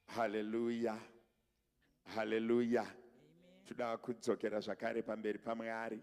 Hallelujah. Hallelujah. Toda kudzokera zvakare pamberi paMwari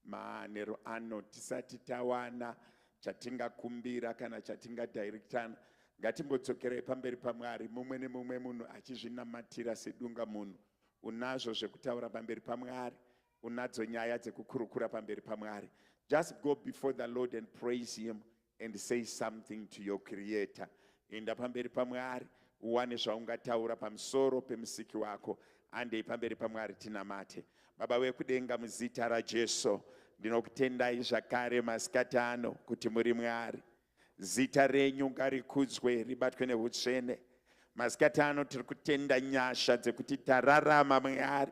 manheru ano tisati tawana chatingakumbira kana chatingadirectana. Ngatimbodzokerei pamberi paMwari, mumwe nemumwe munhu achizvinamatira sedunga munhu. Unazvo zvekutaura pamberi paMwari, unadzo nyaya dzekukurukura pamberi paMwari. Just go before the Lord and praise him and say something to your creator. Enda pamberi paMwari uwane zvaungataura pamusoro pemusiki wako. Andei pamberi paMwari tinamate. Baba wekudenga, muzita raJesu ndinokutendai zvakare masikati ano kuti muri Mwari. Zita renyu ngarikudzwe ribatwe neutsvene. Masikati ano tiri kutenda nyasha dzekuti tararama Mwari.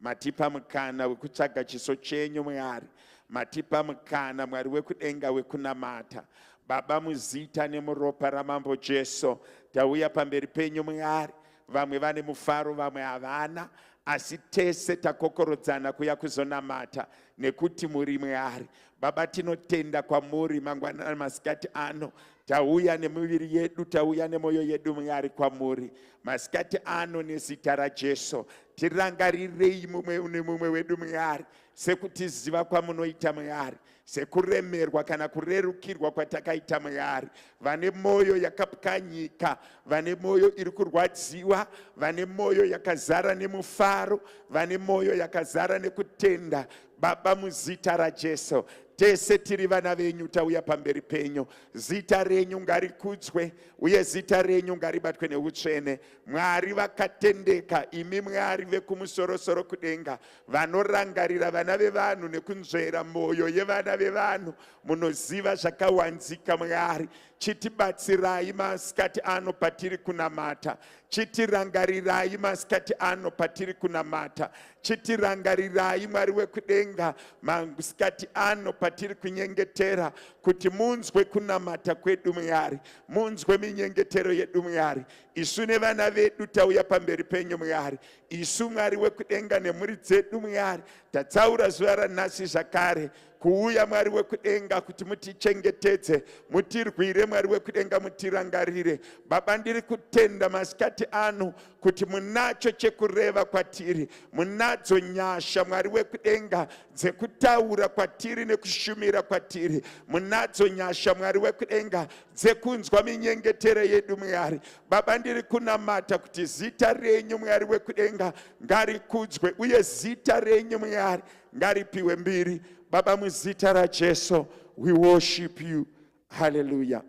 Matipa mukana wekutsvaga chiso chenyu Mwari. Matipa mukana Mwari wekudenga wekunamata. Baba, muzita nemuropa ramambo Jesu tauya pamberi penyu Mwari. Vamwe vane mufaro, vamwe havana, asi tese takokorodzana kuya kuzonamata nekuti muri Mwari. Baba, tinotenda kwamuri mangwana masikati ano. Tauya nemiviri yedu, tauya nemoyo yedu Mwari kwamuri masikati ano nezita raJesu. Tirangarirei mumwe nemumwe wedu Mwari sekutiziva kwamunoita Mwari, sekuremerwa kana kurerukirwa kwatakaita Mwari. Vane moyo yakapwanyika, vane moyo iri kurwadziwa, vane moyo yakazara nemufaro, vane moyo yakazara nekutenda. Baba, muzita raJesu tese tiri vana venyu tauya pamberi penyu. Zita renyu ngarikudzwe uye zita renyu ngaribatwe neutsvene. Mwari vakatendeka, imi Mwari vekumusoro-soro kudenga, vanorangarira vana vevanhu nekunzvera moyo yevana vevanhu. Munoziva zvakawanzika Mwari. Chitibatsirai masikati ano patiri kunamata. Chitirangarirai masikati ano patiri kunamata. Chitirangarirai Mwari wekudenga masikati ano patiri kunyengetera kuti munzwe kunamata kwedu Mwari, munzwe minyengetero yedu Mwari. Isu nevana vedu tauya pamberi penyu Mwari. Isu Mwari wekudenga nemhuri dzedu Mwari tatsaura zuva ranhasi zvakare kuuya Mwari wekudenga kuti mutichengetedze, mutirwire Mwari wekudenga, mutirangarire. Baba, ndiri kutenda masikati ano kuti munacho chekureva kwatiri, munadzo nyasha Mwari wekudenga dzekutaura kwatiri nekushumira kwatiri, munadzo nyasha Mwari wekudenga dzekunzwa minyengetero yedu Mwari. Baba, ndiri kunamata kuti zita renyu Mwari wekudenga ngarikudzwe uye zita renyu Mwari ngaripiwe mbiri. Baba, muzita raJesu we worship you. Hallelujah.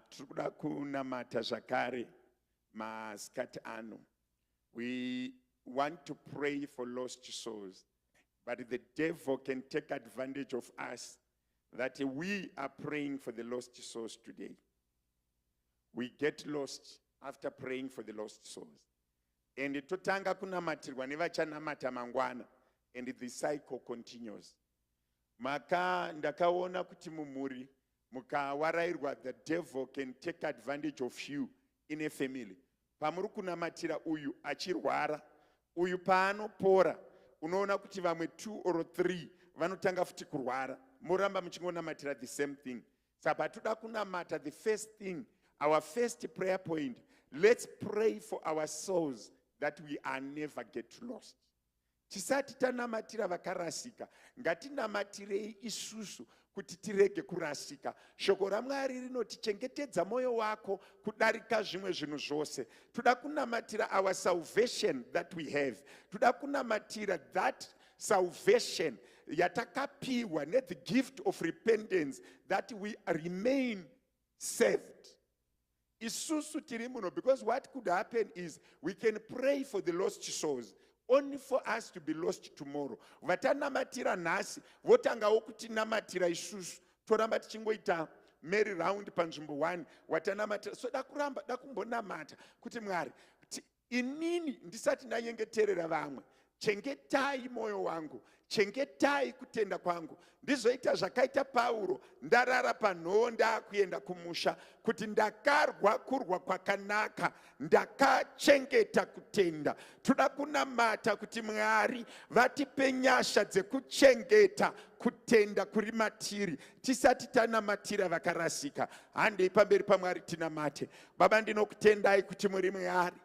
Tikuda kunamata zvakare masikati ano. We want to pray for lost souls, but the devil can take advantage of us that we are praying for the lost souls today. We get lost after praying for the lost souls. And totanga kunamatirwa nevachanamata mangwana. And the cycle continues. Maka ndakaona kuti mumuri mukawarairwa, the devil can take advantage of you in a family. Pamuri kunamatira uyu achirwara, uyu paanopora, unoona kuti vamwe 2 or 3 vanotanga futi kurwara. Muramba muchingonamatira the same thing. Saka toda kunamata, the first thing, our first prayer point, let's pray for our souls that we are never get lost. Tisati tanamatira vakarasika, ngatinamatirei isusu kuti tirege kurasika. Shoko raMwari rinoti chengetedza moyo wako kudarika zvimwe zvinhu zvose. Toda kunamatira our salvation that we have. Toda kunamatira that salvation yatakapiwa, the gift of repentance, that we remain saved. Isusu tiri muno, because what could happen is we can pray for the lost souls only for us to be lost tomorrow. Vatanamatira nhasi votangawo kutinamatira isusu toramba tichingoita merry round panzvimbo 1 watanamatira. So dakumbonamata kuti Mwari, inini ndisati ndanyengeterera vamwe, chengetai moyo wangu, chengetai kutenda kwangu. Ndizoita zvakaita Pauro, ndarara panhonda kuenda kumusha, kuti ndakarwa kurwa kwakanaka, ndakachengeta kutenda. Toda kunamata kuti Mwari vatipe nyasha dzekuchengeta kutenda kuri matiri, tisati tanamatira vakarasika. Handei pamberi paMwari tinamate. Baba, ndinokutendai kuti muri Mwari.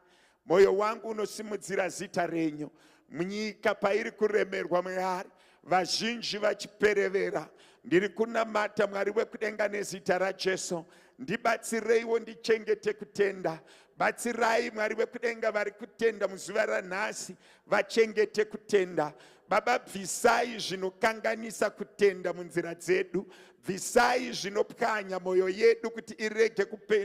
Moyo wangu unosimudzira zita renyu munyika pairi kuremerwa Mwari, vazhinji vachiperevera. Ndiri kunamata Mwari wekudenga nezita raJesu, ndibatsireiwo ndichengete kutenda. Batsirai Mwari wekudenga vari kutenda muzuva ranhasi vachengete kutenda. Baba, bvisai zvinokanganisa kutenda munzira dzedu, bvisai zvinopwanya mwoyo yedu kuti irege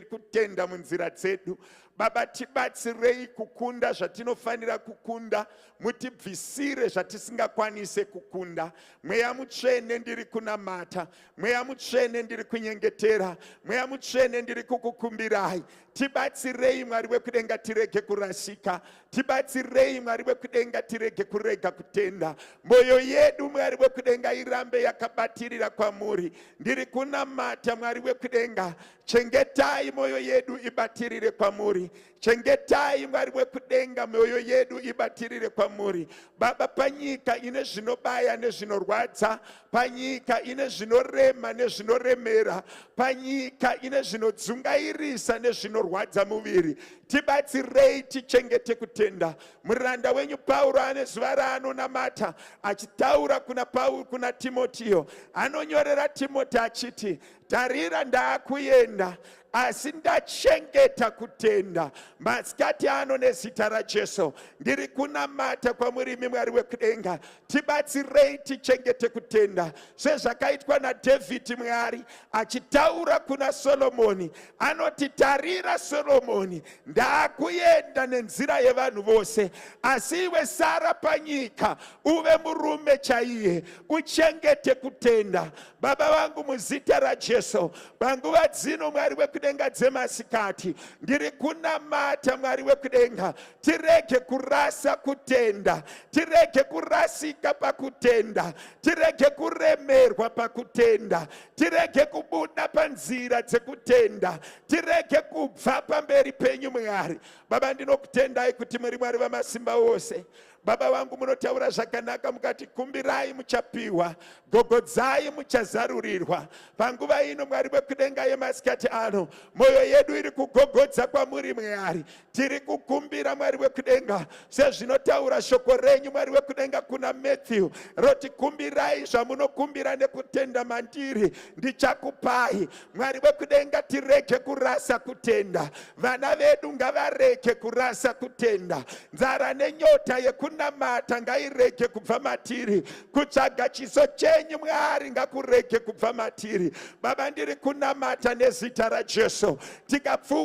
kutenda munzira dzedu. Baba, tibatsirei kukunda zvatinofanira kukunda, mutibvisire zvatisingakwanise kukunda. Mweya Mutsvene ndiri kunamata, Mweya Mutsvene ndiri kunyengetera, Mweya Mutsvene ndiri kukukumbirai. Tibatsirei Mwari wekudenga tirege kurasika, tibatsirei Mwari wekudenga tirege kurega kutenda. Moyo yedu Mwari wekudenga irambe yakabatirira kwamuri. Ndiri kunamata Mwari wekudenga, chengetai moyo yedu ibatirire kwamuri. Chengetai Mwari wekudenga moyo yedu ibatirire kwamuri. Baba, panyika ine zvinobaya nezvinorwadza, panyika ine zvinorema nezvinoremera, panyika ine zvinodzungairisa nezvinorwadza muviri, tibatsirei tichengete kutenda. Muranda wenyu Pauro ane zuva raanonamata achitaura kuna Timotiyo, anonyorera Timoti achiti, tarira ndakuenda asi ndachengeta kutenda. Masikati ano nezita raJesu ndiri kunamata kwamuri Mwari wekudenga, tibatsirei tichengete kutenda sezvakaitwa naDhavhidhi. Mwari achitaura kuna Soromoni anoti, tarira Soromoni, ndakuenda nenzira yevanhu vose, asi iwe sara panyika uve murume chaiye, uchengete kutenda. Baba vangu, muzita raJesu, panguva dzino Mwari wekudenga dzemasikati, ndiri kunamata Mwari wekudenga, tirege kurasa kutenda, tirege kurasika pakutenda, tirege kuremerwa pakutenda, tirege kubuda panzira dzekutenda, tirege kubva pamberi penyu Mwari. Baba, ndinokutendai kuti muri Mwari vamasimba ose. Baba vangu, munotaura zvakanaka mukati, kumbirai muchapiwa, gogodzai muchazarurirwa. Panguva ino Mwari wekudenga yemasikati ano, moyo yedu iri kugogodza kwamuri Mwari. Tiri kukumbira Mwari wekudenga, sezvinotaura shoko renyu Mwari wekudenga kuna Matthew, roti kumbirai zvamunokumbira nekutenda mandiri, ndichakupai. Mwari wekudenga, tirege kurasa kutenda. Vana vedu ngavarege kurasa kutenda. Nzara nenyota yekunamata ngairege kubva matiri. Kutsvaga chiso chenyu Mwari ngakurege kubva matiri. Baba, ndiri kunamata nezita raJesu,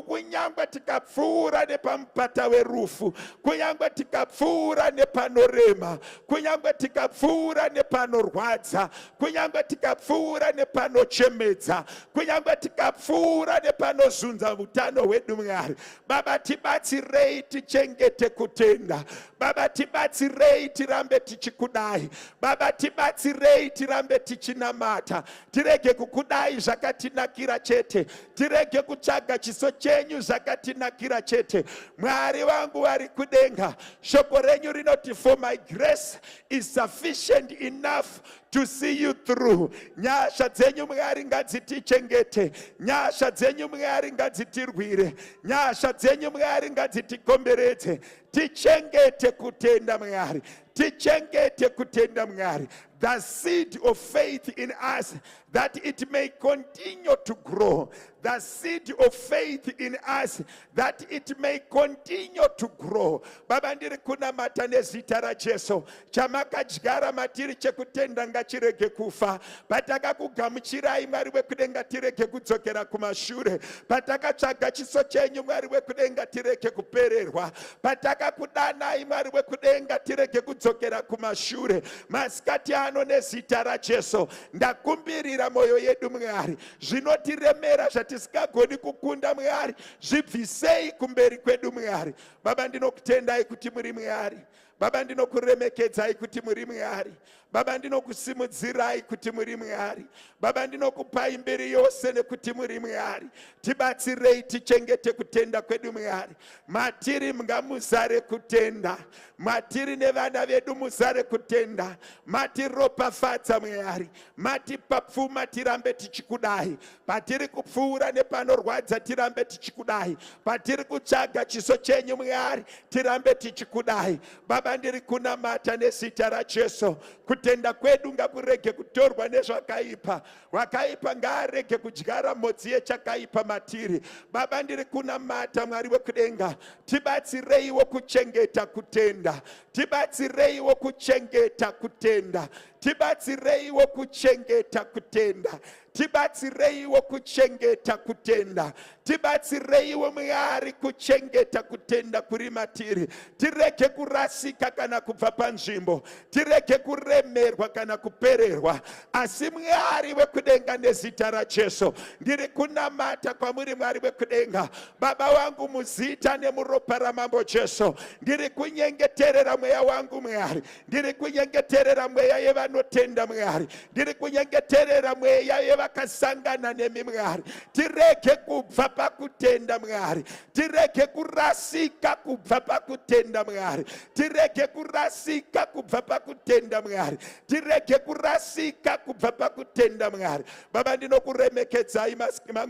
kunyangwe tikapfuura nepamupata werufu, kunyangwe tikapfuura nepanorema, kunyangwe tikapfuura nepanorwadza, kunyangwe tikapfuura nepanochemedza, kunyangwe tikapfuura nepanozunza utano hwedu Mwari. Baba, tibatsirei tichengete kutenda. Baba, tibatsirei tirambe tichikudai. Baba, tibatsirei tirambe tichinamata, tirege kukudai zvakatinakira chete, tirege kutsvaga chiso chenyu zvakatinakira chete. Mwari vangu vari kudenga, shoko renyu rinoti, for my grace is sufficient enough to see you through. Nyasha dzenyu Mwari ngadzitichengete, nyasha dzenyu Mwari ngadzitirwire, nyasha dzenyu Mwari ngadzitikomberedze. Tichengete kutenda Mwari, tichengete kutenda Mwari. The seed of faith in us, that it may continue to grow. The seed of faith in us, that it may continue to grow. Baba, ndiri kunamata nezita raJesu, chamakadyara matiri chekutenda ngachirege kufa. Patakakugamuchirai Mwari wekudenga, tirege kudzokera kumashure. Patakatsvaga chiso chenyu Mwari wekudenga, tirege kupererwa. Patakakudanai Mwari wekudenga, tirege kudzokera kumashure. Masikati ano nezita raJesu ndakumbirira moyo yedu Mwari, zvinotiremera zvatisingagoni kukunda Mwari, zvibvisei kumberi kwedu Mwari. Baba, ndinokutendai kuti muri Mwari. Baba ndinokuremekedzai kuti muri Mwari. Baba ndinokusimudzirai kuti muri Mwari. Baba ndinokupai mbiri yose nekuti muri Mwari. Tibatsirei tichengete kutenda kwedu Mwari. Matiri ngamuzare kutenda. Matiri nevana vedu muzare kutenda. Matiropafadza Mwari. Matipa pfuma tirambe tichikudai. Patiri kupfuura nepanorwadza tirambe tichikudai. Patiri kutsvaga chiso chenyu Mwari tirambe tichikudai. Baba ndiri kunamata nezita raJesu. Kutenda kwedu ngakurege kutorwa nezvakaipa. Wakaipa ngaarege kudyara mhodzi yechakaipa matiri. Baba ndiri kunamata Mwari wekudenga. Tibatsireiwo kuchengeta kutenda. Tibatsireiwo kuchengeta kutenda. Tibatsireiwo kuchengeta kutenda. Tibatsireiwo kuchengeta kutenda. Tibatsireiwo Mwari kuchengeta kutenda kuri matiri. Tireke kurasika kana kubva panzvimbo. Tireke kuremerwa kana kupererwa. Asi Mwari wekudenga nezita raJesu ndiri kunamata kwamuri Mwari wekudenga. Baba wangu muzita nemuropa ramambo Jesu ndiri kunyengeterera mweya wangu Mwari. Ndiri kunyengeterera mweya yevanotenda Mwari. Ndiri kunyengeterera mweya yevakasangana nemi Mwari. Tireke kubva pakutenda Mwari. Tireke kurasika kubva pakutenda Mwari. Tireke kurasika kubva pakutenda Mwari. Tireke kurasika kubva pakutenda Mwari. Baba ndinokuremekedzai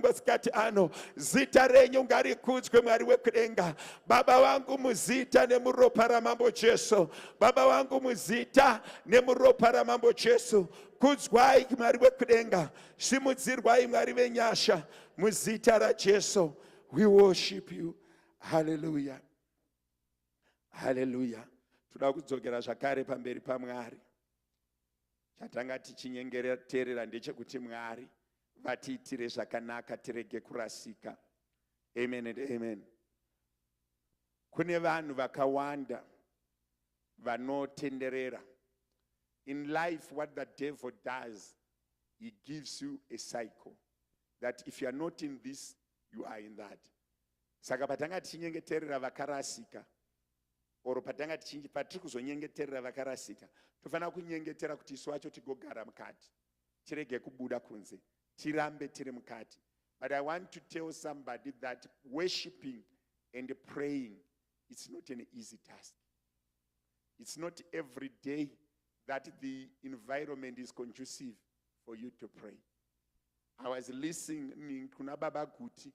masikati ano. Zita renyu ngarikudzwe Mwari wekudenga. Baba wangu muzita nemuropa ramambo Jesu. Baba wangu muzita nemuropa ramambo Jesu. Kudzwai Mwari wekudenga. Simudzirwai Mwari venyasha. Muzita raJesu. We worship you. Hallelujah. Hallelujah. Toda kudzokera zvakare pamberi paMwari. Chatanga tichinyengeterera ndechekuti Mwari vatiitire zvakanaka tirege kurasika. Amen and amen. Kune vanhu vakawanda vanotenderera. In life, what the devil does, he gives you a cycle. That if you are not in this, you are in that. Saka patanga tichinyengeterera vakarasika. Oro patanga patiri kuzonyengeterera vakarasika. Tofana kunyengetera kuti isu wacho tigogara mukati. Tirege kubuda kunze. Tirambe tiri mukati. But I want to tell somebody that worshiping and praying, it's not an easy task. It's not every day that the environment is conducive for you to pray. I was listening kuna baba kuti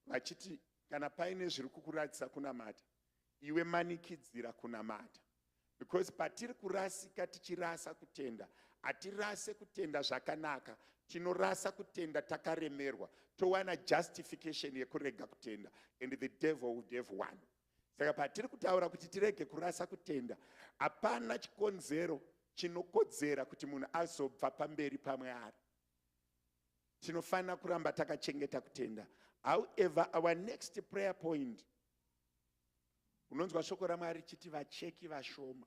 vachiti kana paine zviri kukuratidza kunamata iwe manikidzira kunamata. Because patiri kurasika tichirasa kutenda, atirase kutenda zvakanaka, tinorasa kutenda takaremerwa, towana justification yekurega kutenda, and the devil would have won. Saka patiri kutaura kuti tirege kurasa kutenda, hapana chikonzero chinokodzera kuti munhu azobva pamberi paMwari. Tinofana kuramba takachengeta kutenda. However, our next prayer point, unonzwa shoko raMwari chiti vacheki vashoma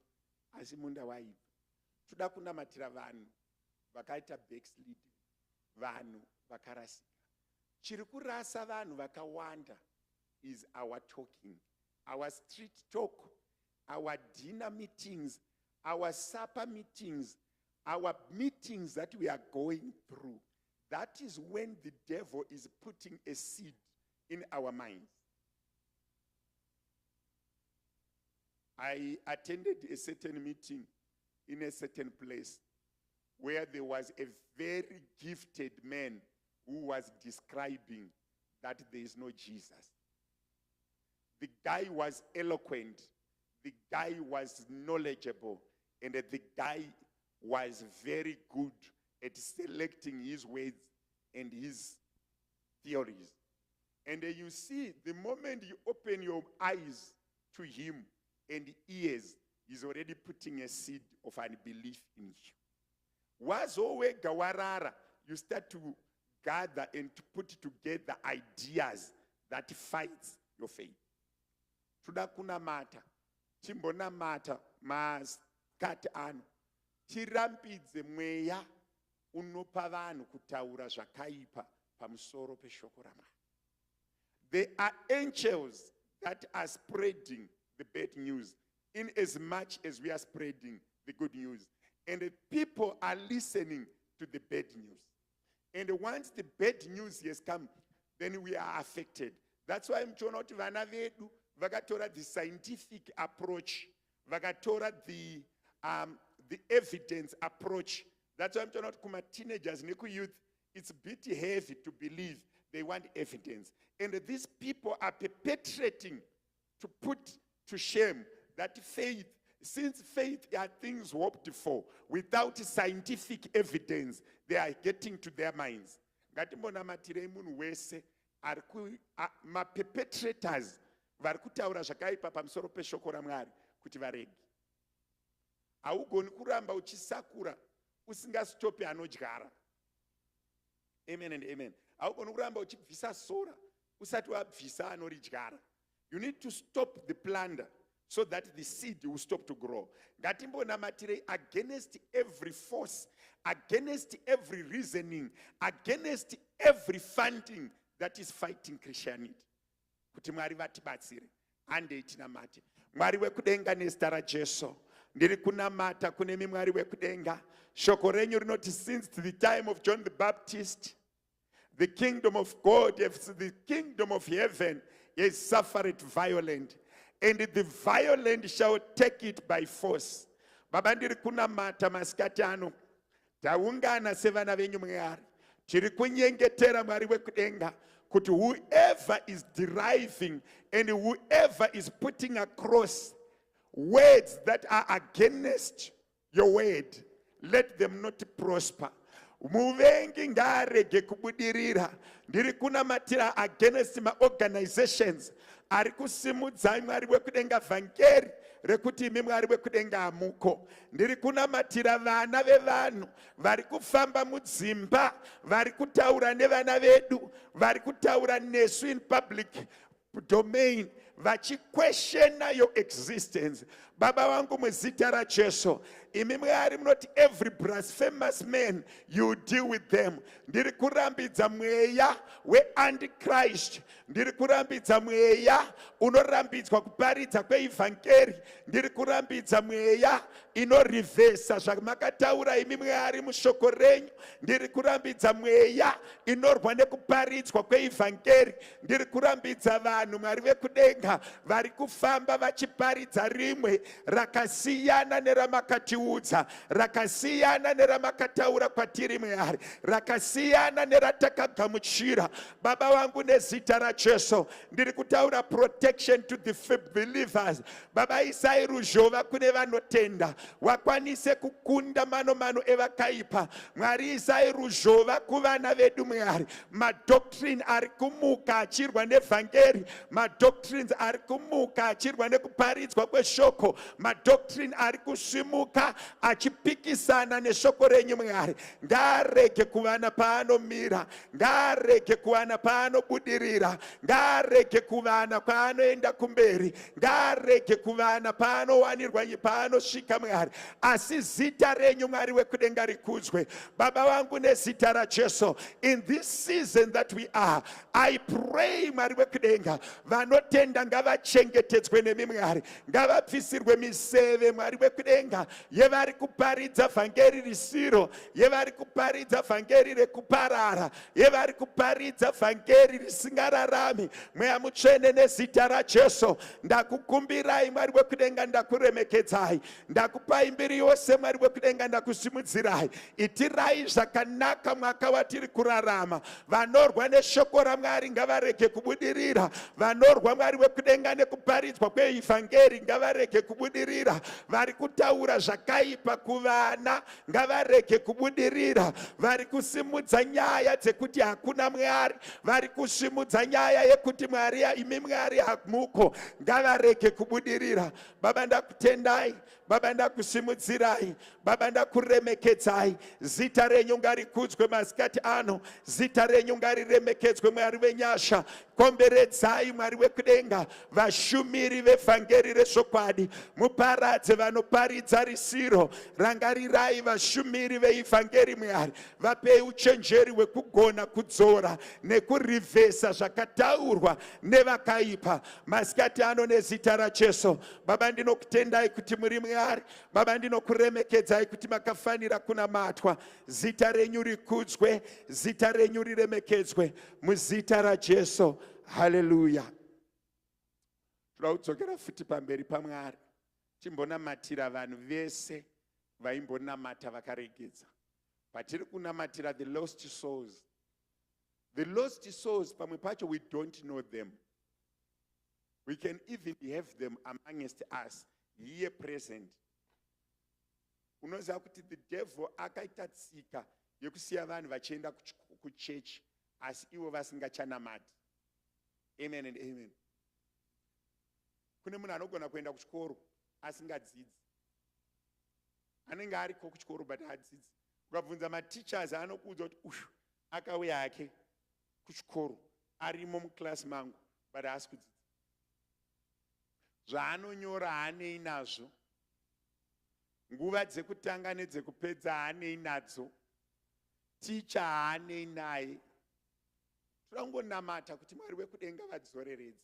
asi munda waibva. Toda kunamatira vanhu vakaita backslid, vanhu vakarasika. Chiri kurasa vanhu vakawanda is our talking, our street talk, our dinner meetings, our supper meetings, our meetings that we are going through. That is when the devil is putting a seed in our minds. I attended a certain meeting in a certain place where there was a very gifted man who was describing that there is no Jesus. The guy was eloquent, the guy was knowledgeable, and the guy was very good at selecting his words and his theories. And you see, the moment you open your eyes to him and ears, he's already putting a seed of unbelief in you. Wazowe gawarara, you start to gather and to put together ideas that fights your faith. Tuda kuna mata, chimbona mata, mas kat ano, chirampidze mweya unopa vanhu kutaura zvakaipa pamusoro peshoko raMwari. There are angels that are spreading the bad news. in as much as we are spreading the good news. And the people are listening to the bad news. And once the bad news has come, then we are affected. That's why I'm trying to vana vedu vakatora the scientific approach, vakatora the evidence approach. That's why I'm trying to kuma teenagers, neku youth. It's a bit heavy to believe. They want evidence. And these people are perpetrating to put to shame that faith, since faith are things hoped for, without scientific evidence, they are getting to their minds. Ma perpetrators vari kutaura zvakaipa pamusoro peshoko raMwari kuti varege. Haugoni kuramba uchisakura usingatopi anodyara. Amen and amen. Haugoni kuramba uchibvisa sora usati wabvisa anoridyara. You need to stop the plunder so that the seed will stop to grow. Ngatimbonamatire against every force, against every reasoning, against every funding that is fighting Christianity. Kuti Mwari vatibatsire. Ande itinamate. Mwari wekudenga nezita raJesu. Ndiri kunamata kunemi Mwari wekudenga. Shoko renyu rinoti, since the time of John the Baptist, the kingdom of God, the kingdom of heaven is suffered violent, and the violent shall take it by force. Baba ndiri kunamata masikati ano. Taungana sevana venyu Mwari. Tiri kunyengetera Mwari wekudenga. Kuti whoever is deriving and whoever is putting across words that are against your word, let them not prosper. Muvengi ngarege kubudirira. Ndiri kunamatira against my organizations. Ari kusimudza Mwari wekudenga vhangeri rekuti imi Mwari wekudenga amuko. Ndiri kunamatira vana vevanhu vari kufamba mudzimba, vari kutaura nevana vedu, vari kutaura nesu in public domain, vachiquestiona your existence. Baba wangu muzita raJesu, imi Mwari munoti every blasphemous man, you deal with them. Ndiri kurambidza mweya we-Antichrist. Ndiri kurambidza mweya unorambidzwa kuparidza kweevhangeri. Ndiri kurambidza mweya inorivhesa zvamakataura imi Mwari mushoko renyu. Ndiri kurambidza mweya inorwa nekuparidzwa kweevhangeri. Ndiri kurambidza vanhu Mwari vekudenga vari kufamba vachiparidza rimwe rakasiyana neramakatiudza, rakasiyana neramakataura kwatiri Mwari, rakasiyana neratakagamuchira. Baba wangu nezita raJesu, ndiri kutaura protection to the believers. Baba isai ruzhova kune vanotenda, wakwanise kukunda mano evakaipa. Mwari isai ruzhova kuvana vedu Mwari. Madoctrine ari kumuka achirwa nevhangeri, madoctrines ari kumuka achirwa nekuparidzwa kweshoko, madoctrine ari kusvimuka achipikisana neshoko renyu Mwari. Ngarege kuvana paanomira, ngarege kuvana paanobudirira, ngarege kuvana paanoenda kumberi, ngarege kuvana paanowanirwa paanosvika Mwari. Asi zita renyu Mwari wekudenga rikudzwe. Baba wangu nezita raJesu, in this season that we are, I pray Mwari wekudenga vanotenda ngavachengetedzwe nemi Mwari, ngavabvisirwe miseve Mwari wekudenga yevari kuparidza vhangeri risiro, yevari kuparidza vhangeri rekuparara, yevari kuparidza vhangeri risingararami. Mweya mutsvene nezita raJesu, ndakukumbirai Mwari wekudenga, ndakuremekedzai, ndakupai mbiri yose Mwari wekudenga, ndakusimudzirai. Itirai zvakanaka mwaka watiri kurarama. Vanorwa neshoko raMwari ngavarege kubudirira, vanorwa Mwari wekudenga nekuparidzwa kweevhangeri ngavarege kubudirira, vari kutaura zvakaipa kuvana ngavarege kubudirira, vari kusimudza nyaya dzekuti hakuna Mwari, vari kusvimudza nyaya yekuti imi Mwari hamuko, ngavarege kubudirira. Baba ndakutendai, Baba ndakusimudzirai, Baba ndakuremekedzai. Zita renyu ngarikudzwe masikati ano, zita renyu ngariremekedzwe Mwari wenyasha. Komberedzai Mwari wekudenga vashumiri vevhangeri rezvokwadi, muparadze vanoparidza risiro. Rangarirai vashumiri veivhangeri Mwari, vapei uchenjeri hwekugona kudzora nekurivhesa zvakataurwa nevakaipa masikati ano nezita raJesu. Baba ndinokutendai kuti muri Mwari, Baba ndinokuremekedzai kuti makafanira kunamatwa. Zita renyu rikudzwe, zita renyu riremekedzwe muzita raJesu. Haleluya. Toda kudzokera futi pamberi paMwari timbonamatira vanhu vese vaimbonamata vakaregedza. Patiri kunamatira the lost souls. The lost souls, pamwe pacho we don't know them. We can even have them amongst us here present. Unoziva kuti the devil akaita tsika yekusiya vanhu vachienda kuchechi asi ivo vasingachanamati. Amen and amen. Kune munhu anogona kuenda kuchikoro asingadzidzi. Anenge ariko kuchikoro but hadzidzi. Ukabvunza mateachers anokuudza kuti ushu akauya hake kuchikoro arimo muklasi mangu but haasi kudzidza. Zvaanonyora haanei nazvo. Nguva dzekutanga nedzekupedza haanei nadzo. Teacher haanei naye. Toda kungonamata kuti Mwari wekudenga vadzoreredze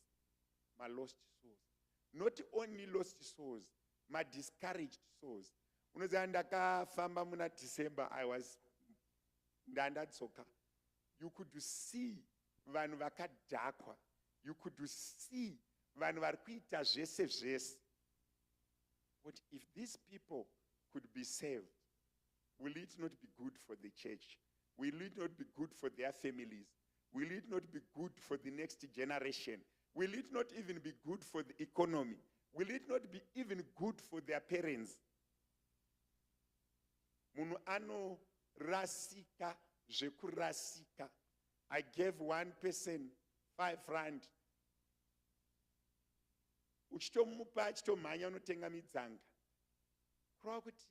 ma lost souls. Not only lost souls, ma discouraged souls. Unoziva ndakafamba muna December, ndandatsoka. You could see vanhu vakadhakwa. You could see vanhu vari kuita zvese zvese. But if these people could be saved, will it not be good for the church? Will it not be good for their families? Will it not be good for the next generation? Will it not even be good for the economy? Will it not be even good for their parents? Munhu anorasika zvekurasika. I gave one person 5 rand. Uchitomupa achitomhanya unotenga midzanga. Kureva kuti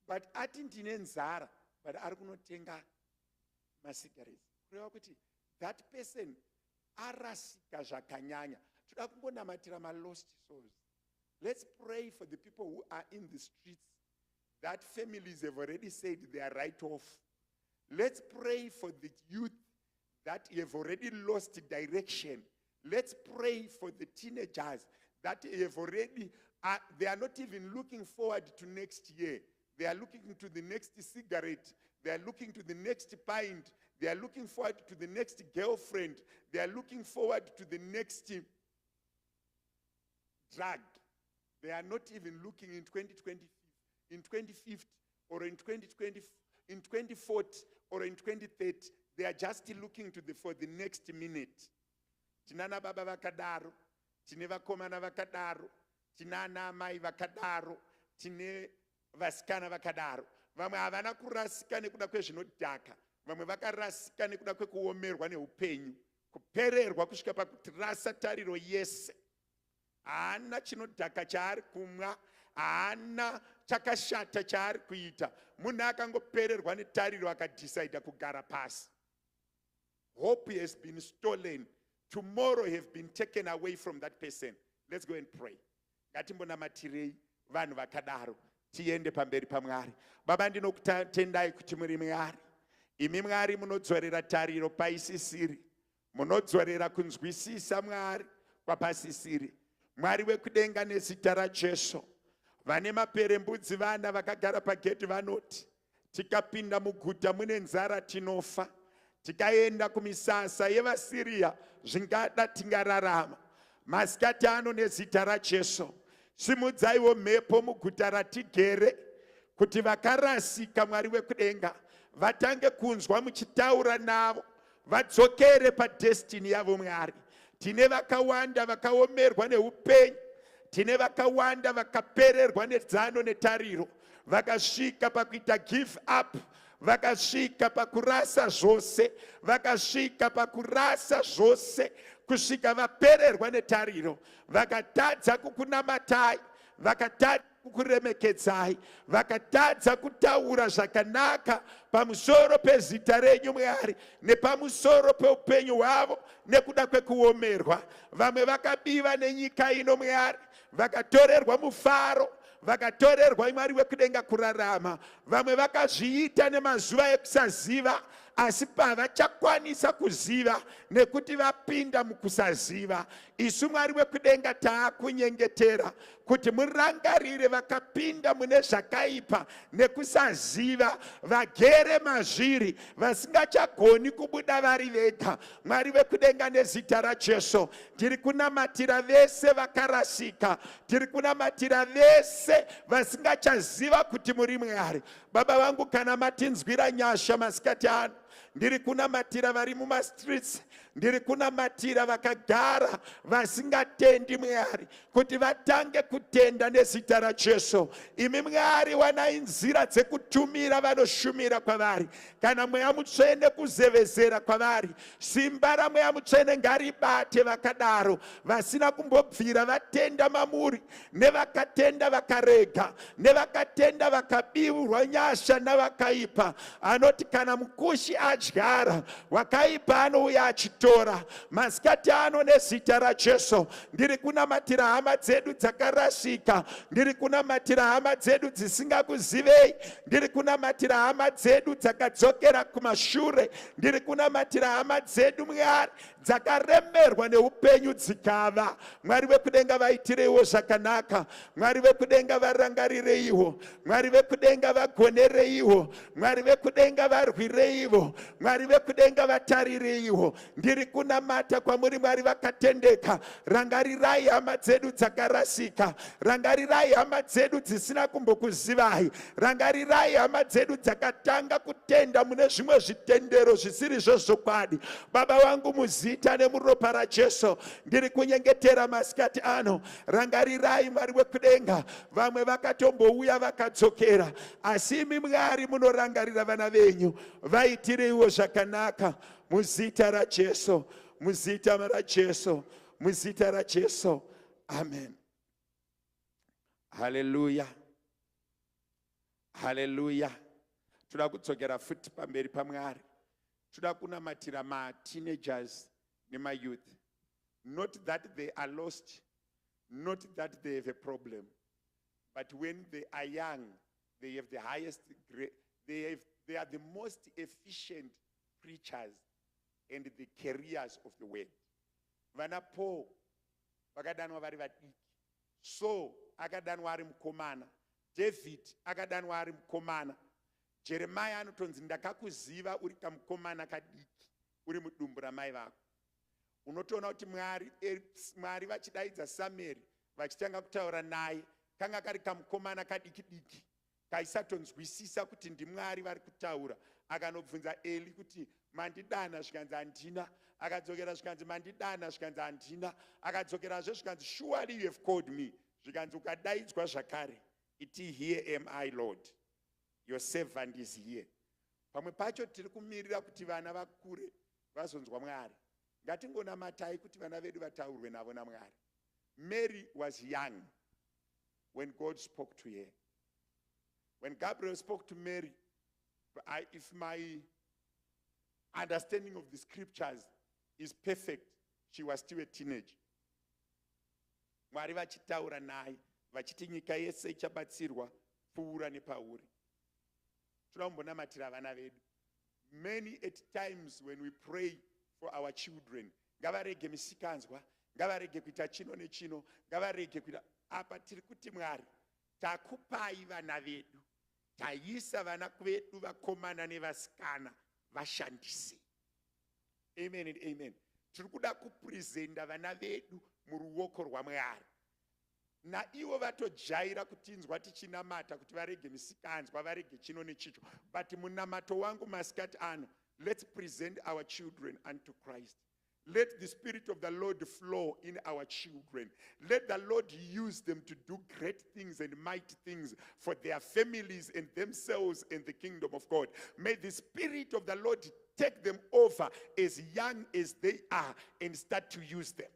but ati ndine nzara but ari kunotenga masigarettes. Kureva kuti that person arasika zvakanyanya. Toda kungonamatira ma lost souls. Let's pray for the people who are in the streets that families have already said they are right off. Let's pray for the youth that have already lost direction. Let's pray for the teenagers that have already, they are not even looking forward to next year. They are looking to the next cigarette. They are looking to the next pint. They are looking forward to the next girlfriend. They are looking forward to the next drug. They are not even looking in 2020, in 2050, or in 2020, in 2040, or in 2030. They are just looking to for the next minute. Tinana baba vakadaro, tine vakomana vakadaro, tinana mai vakadaro, tine vasikana vakadaro. Vamwe havana kurasika nekuda kwezvinodhaka. Vamwe vakarasika nekuda kwekuomerwa neupenyu, kupererwa kusvika pakuti rasa tariro yese. Haana chinodhaka chaari kumwa, haana chakashata chaari kuita. Munhu akangopererwa netariro akadecide kugara pasi. Hope has been stolen. Tomorrow have been taken away from that person. Let's go and pray. Ngatimbonamatire vanhu vakadaro. Tiende pamberi paMwari. Baba ndinokutendai kuti muri Mwari. Imi Mwari munodzorera tariro paisisiri. Munodzorera kunzwisisa Mwari kwapasisiri. Mwari wekudenga nezita raJesu. Vane maperembudzi vana vakagara pagedhi vanoti, tikapinda muguta mune nzara tinofa. Tikaenda kumisasa yevaSiria zvingada tingararama. Masikati ano nezita raJesu. Simudzaiwo mhepo muguta ratigere kuti vakarasika Mwari wekudenga vatange kunzwa muchitaura navo, vadzokere padestiny yavo Mwari. Tine vakawanda vakaomerwa neupenyu, tine vakawanda vakapererwa nedzano netariro, vakasvika pakuita give up, vakasvika pakurasa zvose, vakasvika pakurasa zvose, kusvika vapererwa netariro, vakatadza kukunamatai, vakatadza kukuremekedzai, vakatadza kutaura zvakanaka pamusoro pezita renyu Mwari nepamusoro peupenyu hwavo nekuda kwekuomerwa. Vamwe vakabiva nenyika ino Mwari, vakatorerwa mufaro, vakatorerwa Mwari wekudenga kurarama. Vamwe vakazviita nemazuva ekusaziva, asi pavachakwanisa kuziva nekuti vapinda mukusaziva. Isu Mwari wekudenga taakunyengetera kuti murangarire vakapinda mune zvakaipa nekusaziva, vagere mazviri, vasingachagoni kubuda vari vega. Mwari wekudenga, nezita raJesu tiri kunamatira vese vakarasika, tiri kunamatira vese vasingachaziva kuti muri Mwari. Baba vangu, kana matinzwira nyasha masikati ano, ndiri kunamatira vari mumastreets, ndiri kunamatira vakagara vasingatendi Mwari kuti vatange kutenda nezita raJesu. Imi Mwari wanai nzira dzekutumira vanoshumira kwavari. Kana Mweya Mutsvene kuzevezera kwavari, simba raMweya Mutsvene ngaribate vakadaro, vasina kumbobvira vatenda mamuri, nevakatenda vakarega, nevakatenda vakabiurwa nyasha navakaipa. Anoti kana mukushi adyara, wakaipa anouya achitora. Masikati ano nezita raJesu ndiri kunamatira hama dzedu dzakarasika, ndiri kunamatira hama dzedu dzisingakuzivei, ndiri kunamatira hama dzedu dzakadzokera kumashure, ndiri kunamatira hama dzedu Mwari dzakaremerwa neupenyu dzikava. Mwari wekudenga, vaitireiwo zvakanaka. Mwari wekudenga, varangarireiwo. Mwari wekudenga, vagonereiwo. Mwari wekudenga, varwireiwo. Mwari wekudenga, vatarireiwo. Ndiri kunamata kwamuri Mwari vakatendeka. Rangarirai hama dzedu dzakarasika, rangarirai hama dzedu dzisina kumbokuzivai, rangarirai hama dzedu dzakatanga kutenda mune zvimwe zvitendero zvisiri zvokwadi. Baba vangu, muzita nemuropa raJesu ndiri kunyengetera masikati ano. Rangarirai Mwari wekudenga, vamwe vakatombouya vakadzokera, asi imi Mwari munorangarira vana venyu. Vaitireiwo zvakanaka muzita raJesu, muzita raJesu, muzita raJesu. Amen. Hallelujah. Hallelujah. Toda kudzokera futi pamberi paMwari. Toda kunamatira ma-teenagers nema-youth. Not that they are lost, not that they have a problem, but when they are young, they have the highest grade, they are the most efficient preachers and the carriers of the word. Vana Paul vakadanwa vari vadiki, Saul akadanwa ari mukomana, David akadanwa ari mukomana, Jeremiah anotonzi ndakakuziva uri kamukomana kadiki, uri mudumbu ramai vako. Unotoona kuti Mwari vachidaidza Samueri, vachitanga kutaura naye, kanga kari kamukomana kadiki diki, kaisatonzwisisa kuti ndiMwari vari kutaura. Akanobvunza Eli kuti mandidana, zvikanzi handina. Akadzokera zvikanzi mandidana, zvikanzi handina. Akadzokerazve zvikanzi surely you have called me, zvikanzi ukadaidzwa zvakare, iti here am I Lord, your servant is here. Pamwe pacho tiri kumirira kuti vana vakure vazonzwa Mwari. Ngatingonamatai kuti vana vedu vataurwe navo naMwari. Mary was young when God spoke to her. When Gabriel spoke to Mary, if my understanding of the scriptures is perfect, she was still a teenager. Mwari vachitaura naye, vachiti nyika yese ichabatsirwa pfuura nepauri. Toda kumbonamatira vana vedu. Many at times when we pray for our children, ngavarege misikanzwa, ngavarege kuita chino nechino, ngavarege kuita apa. Tiri kuti Mwari, takupai vana vedu, taisa vana vedu vakomana nevasikana vashandise. Amen and amen. Tiri kuda kupresenta vana vedu muruoko rwaMwari. Na ivo vatojaira kutinzwa tichinamata kuti varege misikanzwa, varege chino nechicho. But munamato wangu masikati ano, let's present our children unto Christ. Let the Spirit of the Lord flow in our children. Let the Lord use them to do great things and mighty things for their families and themselves and the kingdom of God. May the Spirit of the Lord take them over as young as they are and start to use them.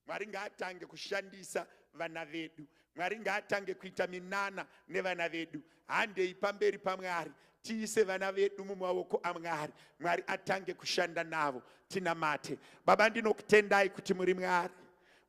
Mwari ngaatange kushandisa vana vedu Mwari ngaatange kuita minana nevana vedu. Handei pamberi paMwari, tiise vana vedu mumaoko aMwari. Mwari atange kushanda navo. Tinamate. Baba, ndinokutendai kuti muri Mwari.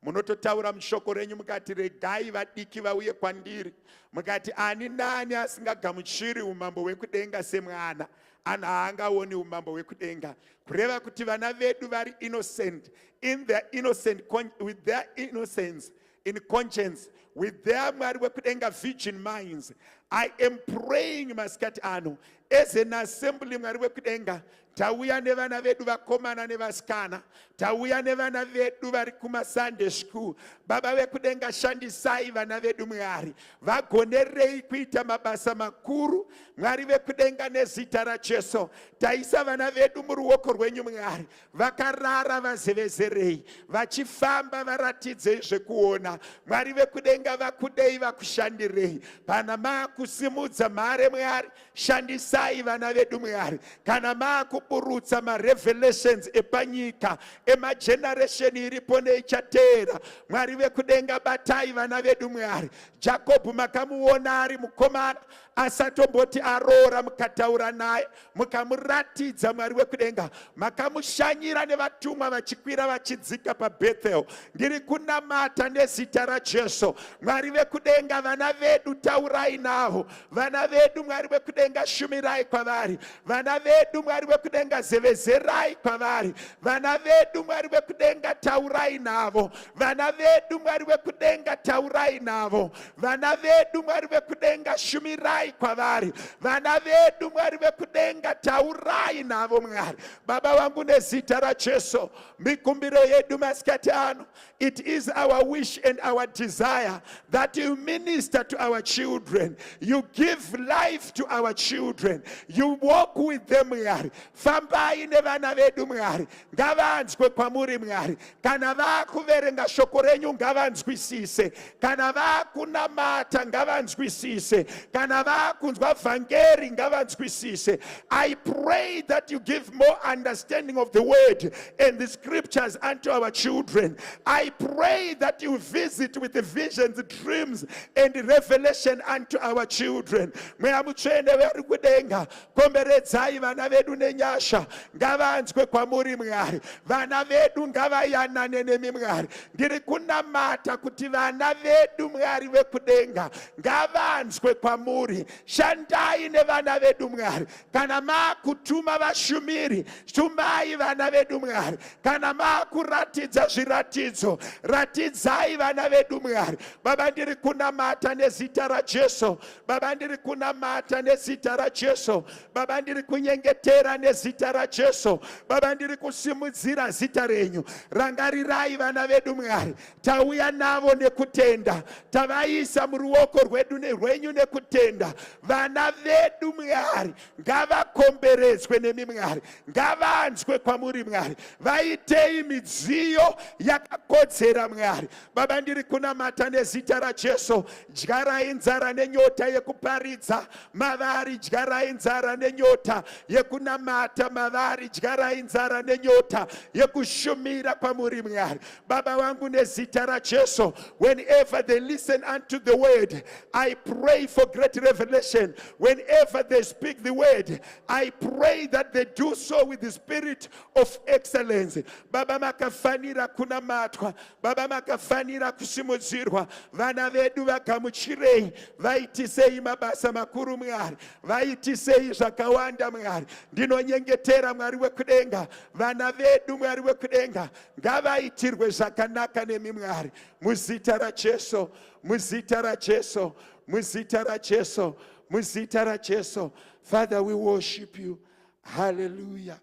Munototaura mushoko renyu mukati, regai vadiki vauye kwandiri. Mukati ani nani asingagamuchiri umambo hwekudenga semwana, ana haangaoni umambo hwekudenga. Kureva kuti vana vedu vari innocent, in their innocent, with their innocence in conscience, with their Mwari wekudenga virgin minds. I am praying masikati ano, as an assembly Mwari wekudenga, tauya nevana vedu vakomana nevasikana, tauya nevana vedu vari kuma Sunday school. Baba vekudenga, shandisai vana vedu Mwari, vagonerei kuita mabasa makuru. Mwari vekudenga, nezita raJesu taisa vana vedu muruoko rwenyu Mwari. Vakarara vazevezerei, vachifamba varatidze zvekuona. Mwari vekudenga, vakudei vakushandirei. Pana makusimudza mhare Mwari, shandisai vana vedu Mwari. Kana makuburutsa marevelations epanyika, emageneration iripo neichatera, Mwari vekudenga, batai vana vedu Mwari. Jacob makamuona ari mukomana, asatomboti aroora, mukataura naye, mukamuratidza Mwari wekudenga. Makamushanyira nevatumwa vachikwira vachidzika paBethel. Ndiri kunamata nezita raJesu. Mwari vekudenga, vana vedu taurai navo. Vana vedu Mwari wekudenga, shumirai kwavari. Vana vedu Mwari wekudenga, zevezerai kwavari. Vana vedu Mwari wekudenga, taurai navo. Vana vedu Mwari wekudenga, taurai navo. Vana vedu Mwari wekudenga, shumirai kwavari. Vana vedu Mwari wekudenga, taurai navo Mwari. Baba wangu nezita raJesu, mikumbiro yedu masikati ano, it is our wish and our desire that you minister to our children. You give life to our children. You walk with them Mwari. Fambai nevana vedu Mwari, ngavanzwe kwamuri Mwari. Kana vakuverenga shoko renyu ngavanzwisise. Kana vakunamata ngavanzwisise. Kana vakunzwa vhangeri ngavanzwisise. I pray that you give more understanding of the word and the scriptures unto our children. I pray that you visit with the visions, dreams, and revelation unto our children. Mweya mutsvene vari kudenga, komberedzai vana vedu nenyasha. Ngavanzwe kwamuri Mwari. Vana vedu ngavayanane nemi Mwari. Ndiri kunamata kuti vana vedu Mwari vekudenga ngavanzwe kwamuri. Shandai nevana vedu Mwari. Kana makutuma vashumiri, tumai vana vedu Mwari. Kana makuratidza zviratidzo, ratidzai vana vedu Mwari. Baba, ndiri kunamata nezita raJesu. Baba, ndiri kunamata nezita raJesu. Baba, ndiri kunyengetera nezita raJesu. Baba, ndiri kusimudzira zita renyu. Rangarirai vana vedu Mwari. Tauya navo nekutenda, tavaisa muruoko rwenyu nekutenda. Vana vedu Mwari ngavakomberedzwe nemi Mwari, ngavanzwe kwamuri Mwari. Vaitei midziyo yakakodzera Mwari. Baba, ndiri kunamata nezita raJesu. Dyarai nzara nenyota yekuparidza mavari, dyarai nzara nenyota yekunamata mavari, dyarai nzara nenyota yekushumira kwamuri Mwari. Baba wangu nezita raJesu, whenever they listen unto the word, I pray for great revelation. Whenever they speak the word, I pray that they do so with the spirit of excellence. Baba, makafanira kunamatwa. Baba, makafanira kusimudzirwa. Vana vedu vagamuchirei, vaitisei mabasa makuru Mwari, vaitisei zvakawanda Mwari. Ndinonyengetera Mwari wekudenga, vana vedu Mwari wekudenga ngavaitirwe zvakanaka nemi Mwari. Muzita raJesu, muzita raJesu, muzita raJesu, muzita raJesu. Father, we worship you. Hallelujah,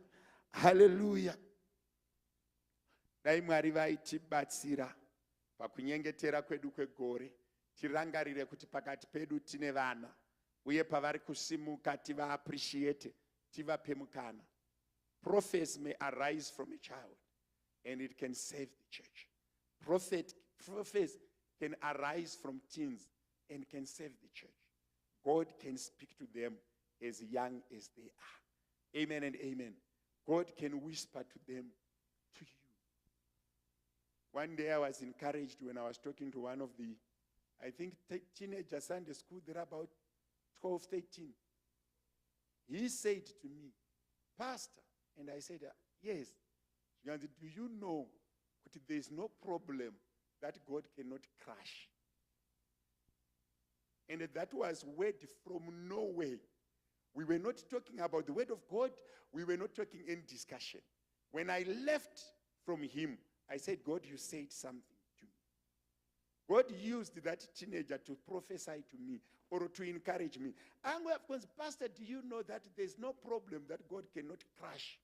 hallelujah. Dai Mwari vaitibatsira pakunyengetera kwedu kwegore, tirangarire kuti pakati pedu tine vana, uye pavari kusimuka tiva appreciate, tivape mukana. Prophets may arise from a child and it can save the church. Prophets can arise from teens and can save the church. God can speak to them as young as they are. Amen and amen. God can whisper to them, to you. One day I was encouraged when I was talking to one of the I think teenager Sunday school, they're about 12, 13. He said to me, Pastor, and I said, yes. Do you know that there is no problem that God cannot crush? And that was word from nowhere. We were not talking about the word of God. We were not talking in discussion. When I left from him, I said, God, you said something to me. God used that teenager to prophesy to me or to encourage me. And of course, Pastor, do you know that there's no problem that God cannot crush?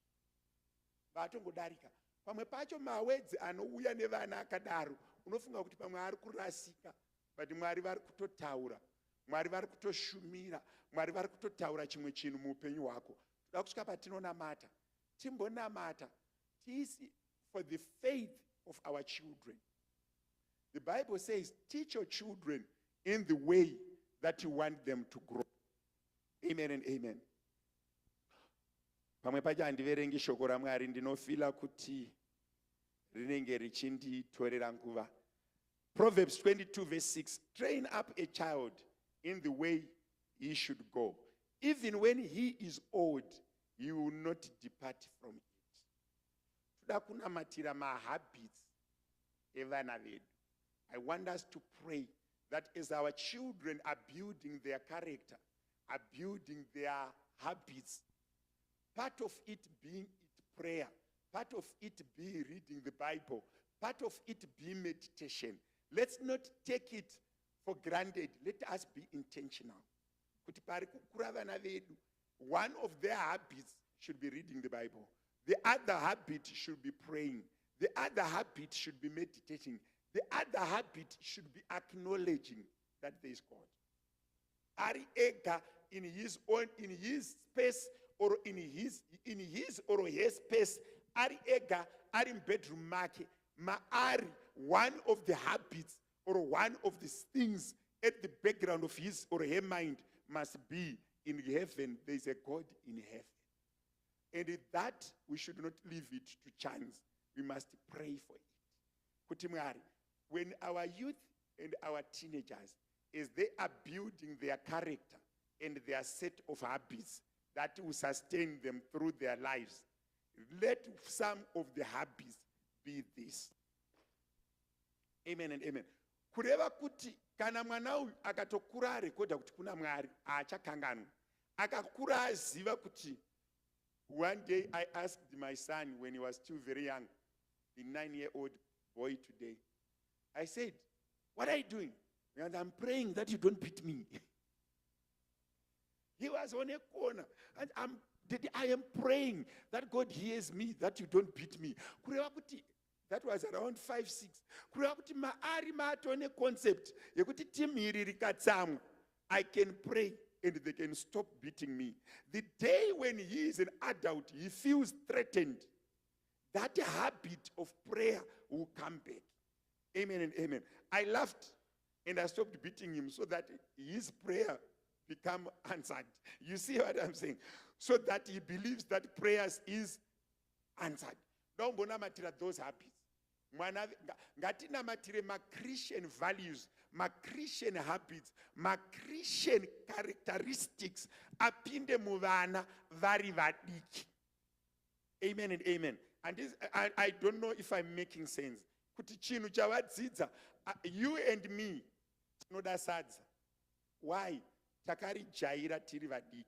Vatongodarika. Pamwe pacho mawedzi anouya nevana akadaro unofunga kuti pamwe ari kurasika, but Mwari vari kutotaura, Mwari vari kutoshumira, Mwari vari kutotaura chimwe chinhu muupenyu hwako. Toda kusvika patinonamata, timbonamata tiisi for the faith of our children. The Bible says, teach your children in the way that you want them to grow. Amen and amen. Pamwe pacho handiverengi shoko raMwari, ndinofila kuti rinenge richinditorera nguva. Proverbs 22 verse 6, train up a child in the way he should go. Even when he is old, he will not depart from it. Toda kunamatira mahabits evana vedu. I want us to pray that as our children are building their character, are building their habits, part of it being prayer, part of it being reading the Bible, part of it being meditation. Let's not take it for granted. Let us be intentional. One of their habits should be reading the Bible. The other habit should be praying. The other habit should be meditating. The other habit should be acknowledging that there is God. Ari Ega in his own, in his space, or in his or her space, Ari Ega, Ari bedroom market, Maari, one of the habits or one of the things at the background of his or her mind must be in heaven. There is a God in heaven. And that we should not leave it to chance. We must pray for it. Kutimari, when our youth and our teenagers, as they are building their character and their set of habits that will sustain them through their lives, let some of the habits be this. Amen and amen. Kureva kuti kana mwana uyu akatokura arekodha kuti kuna Mwari aachakanganwa. Akakura aziva kuti. One day I asked my son when he was still very young, the 9-year-old boy today, I said, what are you doing? And I'm praying that you don't beat me. He was on a corner, and I am praying that God hears me, that you don't beat me. That was around 5, 6. Concept. I can pray and they can stop beating me. The day when he is an adult, he feels threatened, that habit of prayer will come back. Amen and amen. I laughed and I stopped beating him so that his prayer become answered. You see what I'm saying? So that he believes that prayers is answered. Don't bonamatira those habits. Ngatina matire ma Christian values, ma Christian habits, ma Christian characteristics apinde muvana vari vadiki. Amen and amen. And this, I don't know if I'm making sense. Kuti chinu chavadzidza, you and me tinodasadza. Why? Takari jaira tiri vadiki.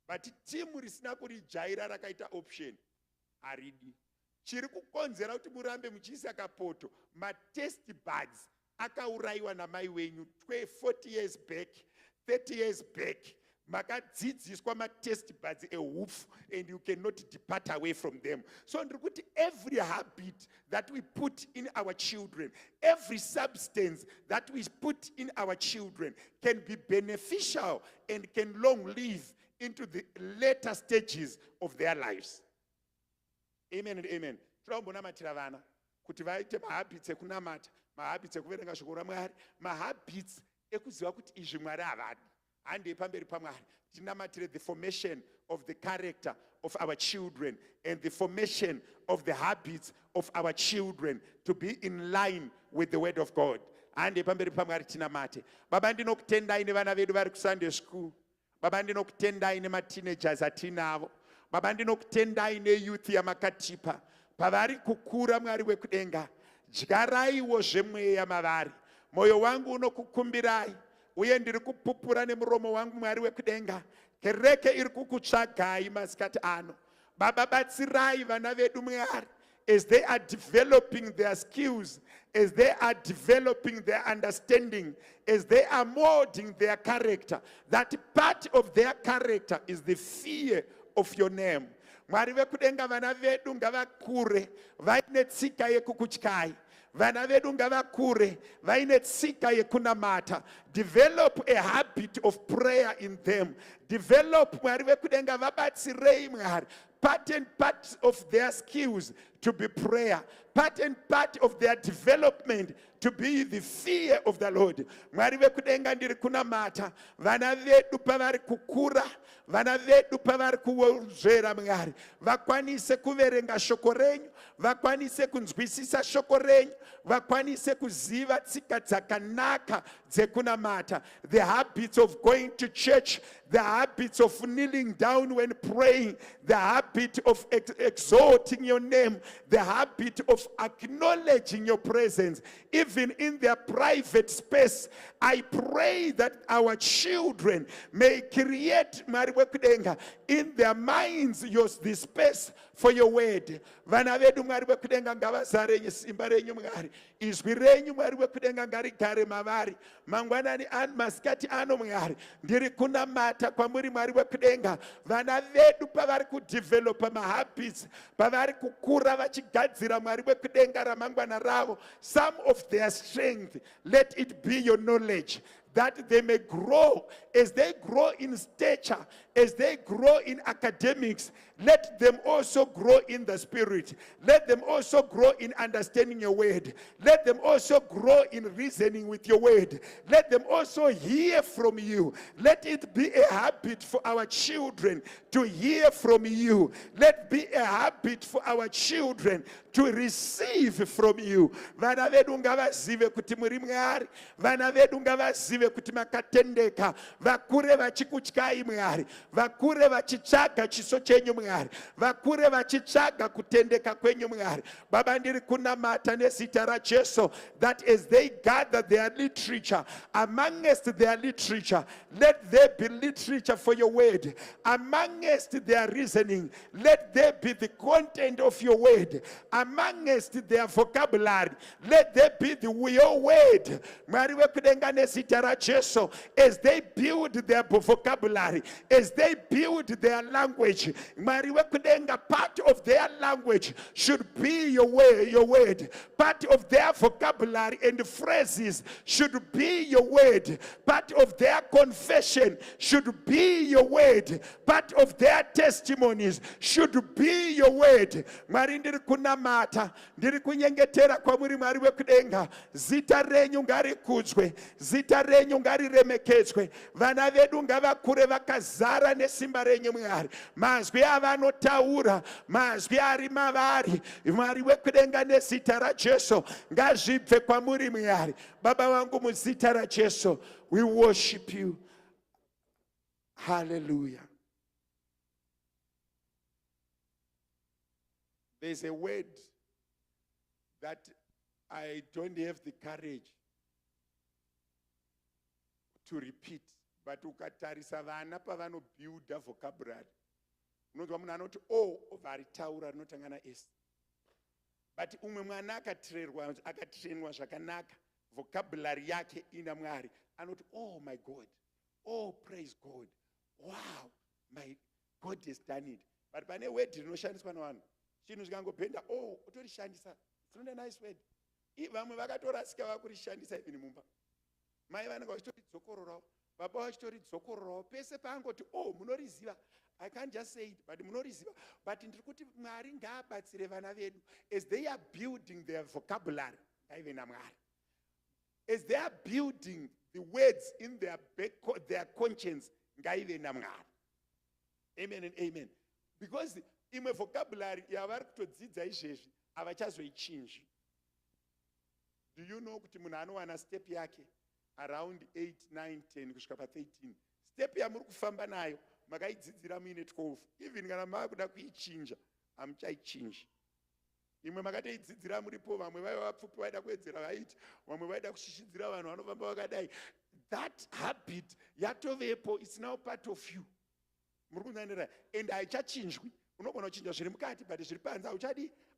But timu risina kuri jaira rakaita option. Aridi. Chiri kukonzera kuti murambe muchiisa kapoto, ma test buds akauraiwa namai wenyu 40 years back, 30 years back. Makadzidziswa ma test buds ehoof, and you cannot depart away from them. So every habit that we put in our children, every substance that we put in our children can be beneficial and can long live into the later stages of their lives. Amen and amen. Tinombonamata vana kuti vaite mahabits ekunamata, mahabits ekuverenga shoko raMwari, mahabits ekuziva kuti izvi Mwari havadi. Hande pamberi paMwari. Tinamatire the formation of the character of our children and the formation of the habits of our children to be in line with the word of God. hande pamberi paMwari tinamate. Baba, ndinokutendai nevana vedu vari kuSunday school. Baba, ndinokutendai nemateenagers atinavo. Baba, ndinokutendai neyouth yamakatipa. Pavari kukura, Mwari wekudenga, dyaraiwo zvemweya mavari. Moyo wangu unokukumbirai, uye ndiri kupupura nemuromo wangu, Mwari wekudenga. Kereke iri kukutsvagai masikati ano. Baba, batsirai vana vedu, Mwari, as they are developing their skills, as they are developing their understanding, as they are molding their character. That part of their character is the fear of your name. Mwari wekudenga, vana vedu ngavakure vaine tsika yekukutyai. Vana vedu ngavakure vaine tsika yekunamata. Develop a habit of prayer in them. Develop, Mwari wekudenga, vabatsirei, Mwari, part and part of their skills to be prayer, part and part of their development to be the fear of the Lord. Mwari wekudenga, ndiri kunamata vana vedu pavari kukura, vana vedu pavari kuwozvera, Mwari, vakwanise kuverenga shoko renyu, vakwanise kunzwisisa shoko renyu, vakwanise kuziva tsika dzakanaka dzekunamata, the habits of going to church, the habits of kneeling down when praying, the habit of exalting your name, the habit of acknowledging your presence, even in their private space. I pray that our children may create, Mwari wekudenga, in their minds the space for your word. Vana vedu, Mwari wekudenga, ngavazare simba renyu, Mwari. Izwi renyu, Mwari wekudenga, ngarigare mavari. Mangwanani masikati ano, Mwari, ndiri kunamata kwamuri, Mwari wekudenga, vana vedu pavari kudevelopa mahabits, pavari kukura vachigadzira, Mwari wekudenga, ramangwana ravo, some of their strength, let it be your knowledge, that they may grow. As they grow in stature, as they grow in academics, let them also grow in the spirit. Let them also grow in understanding your word. Let them also grow in reasoning with your word. Let them also hear from you. Let it be a habit for our children to hear from you. Let it be a habit for our children to receive from you. Vana vedu ngavazive kuti muri Mwari. Vana vedu ngavazive kuti makatendeka. Vakure vachikutyai, Mwari. Vakure vachitsvaga chiso chenyu, Mwari. Vakure vachitsvaga kutendeka kwenyu, Mwari. Baba, ndiri kunamata nezita raJesu, that as they gather their literature, amongst their literature, let there be literature for your word. Amongst their reasoning, let there be the content of your word. Amongst their vocabulary, let there be your word. Mwari wekudenga, nezita raJesu, as they build their vocabulary, as they build their language, Mwari wekudenga, part of their language should be your word. Part of their vocabulary and phrases should be your word. Part of their confession should be your word. Part of their testimonies should be your word. Mwari, ndiri kunamata, ndiri kunyengetera kwamuri, Mwari wekudenga, zita renyu ngarikudzwe, zita renyu ngariremekedzwe. Vana vedu ngavakure vakazara nesimba renyu, Mwari. Mazwi avanotaura, mazwi ari mavari, Mwari wekudenga, nezita raJesu ngazvibve kwamuri, Mwari. Baba vangu, muzita raJesu, we worship you. Hallelujah. There's a word that I don't have the courage to repeat, but ukatarisa vana pavanobuilda vocabulary, unonzwa munhu anoti varitaura rinotangana s. But umwe mwana akatrainwa zvakanaka, vocabulary yake ina Mwari, anoti, oh my God, oh praise God, wow, my God has done it. But pane word rinoshandiswa navanhu, chinhu chikangopenda, utorishandisa, it's not a nice word. Vamwe vakatorasika vakurishandisa even mumba. Mai vanenge vachitoridzokororawo, baba vachitoridzokororawo, pese paangoti, munoriziva. I can't just say it, but munoriziva. But ndiri kuti Mwari ngaabatsire vana vedu, as they are building their vocabulary, ngaive naMwari. As they are building the words in their conscience, ngaive naMwari. Amen and amen. Because imwe vocabulary yavari kutodzidza izvezvi havachazoichinji. Do you know kuti munhu anowana step yake around 8, 9, 10 kusvika pa13? Step yamuri kufamba nayo makaidzidzira muine 12. Even kana makuda kuichinja hamuchaichinji. Imwe makatoidzidzira muripo, vamwe vaiva vapfupi vaida kuwedzera vaiti, vamwe vaida kushishidzira vanhu vanofamba vakadai. That habit yatovepo, it's now part of you. Muri kunzanira, and haichachinjwi. Unogona kuchinja zviri mukati, but zviri panze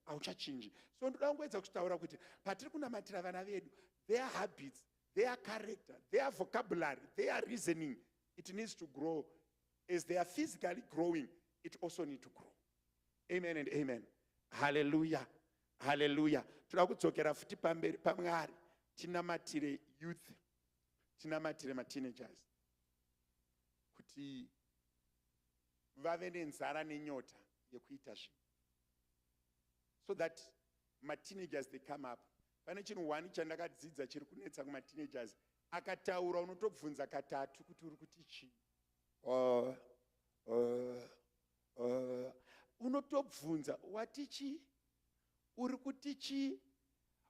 hauchachinji. So ndoda kungoedza kutaura kuti patiri kunamatira vana vedu, their habits, their character, their vocabulary, their reasoning, it needs to grow. As they are physically growing, it also needs to grow. Amen and amen. Hallelujah. Hallelujah. Toda kudzokera futi pamberi paMwari, tinamatire youth, tinamatire ma-teenagers, kuti vave nenzara nenyota yekuita zvinhu, so that ma-teenagers they come up. Pane chinhu one chandakadzidza chiri kunetsa kuma-teenagers, akataura unotobvunza katatu kuti uri kuti chii. Unotobvunza wati chii, uri kuti chii.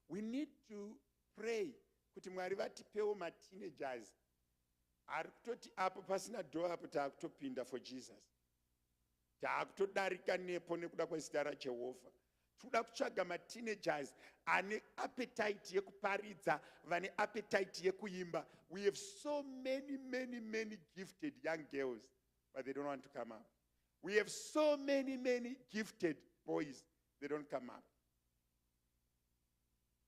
We need to pray kuti Mwari vatipewo ma-teenagers ari kutoti apo pasina door apo taakutopinda for Jesus, taakutodarika nepo nekuda kwezita raJehovha. Toda kutsvaga ma-teenagers ane appetite yekuparidza, vane appetite yekuimba. We have so many gifted young girls, but they don't want to come up. We have so many gifted boys, they don't come up.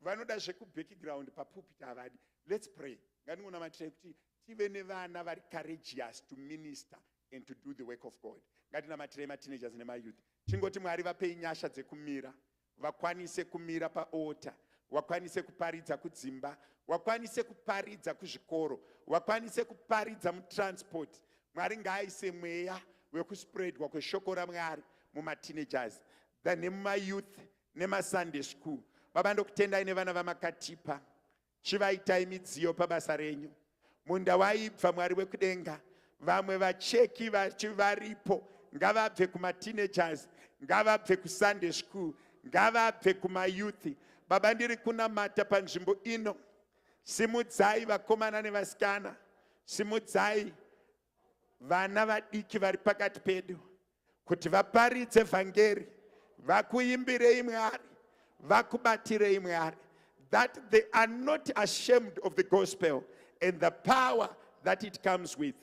Vanoda zvekubackground papulpit havadi. Let's pray. Ngandingonamatira kuti tive nevana vari courageous to minister and to do the work of God. Ngatinamatire ma-teenagers nema-youth. Chingoti Mwari vapei nyasha dzekumira, vakwanise kumira paota, vakwanise kuparidza kudzimba, vakwanise kuparidza kuzvikoro, vakwanise kuparidza mutransport. Mwari ngaaise mweya wekuspreadwa kweshoko raMwari muma-teenagers, nemuma-youth, nema-Sunday school. Baba, ndokutendai nevana vamakatipa, chivaitai midziyo pabasa renyu. Munda waibva Mwari wekudenga, vamwe vacheki vachivaripo, ngavabve kuma-teenagers, ngavabve kuSunday school, ngavabve kuma-youth. Baba, ndiri kunamata panzvimbo ino, simudzai vakomana nevasikana, simudzai vana vadiki vari pakati pedu, kuti vaparidze vhangeri, vakuimbirei Mwari, vakubatirei Mwari, that they are not ashamed of the gospel and the power that it comes with.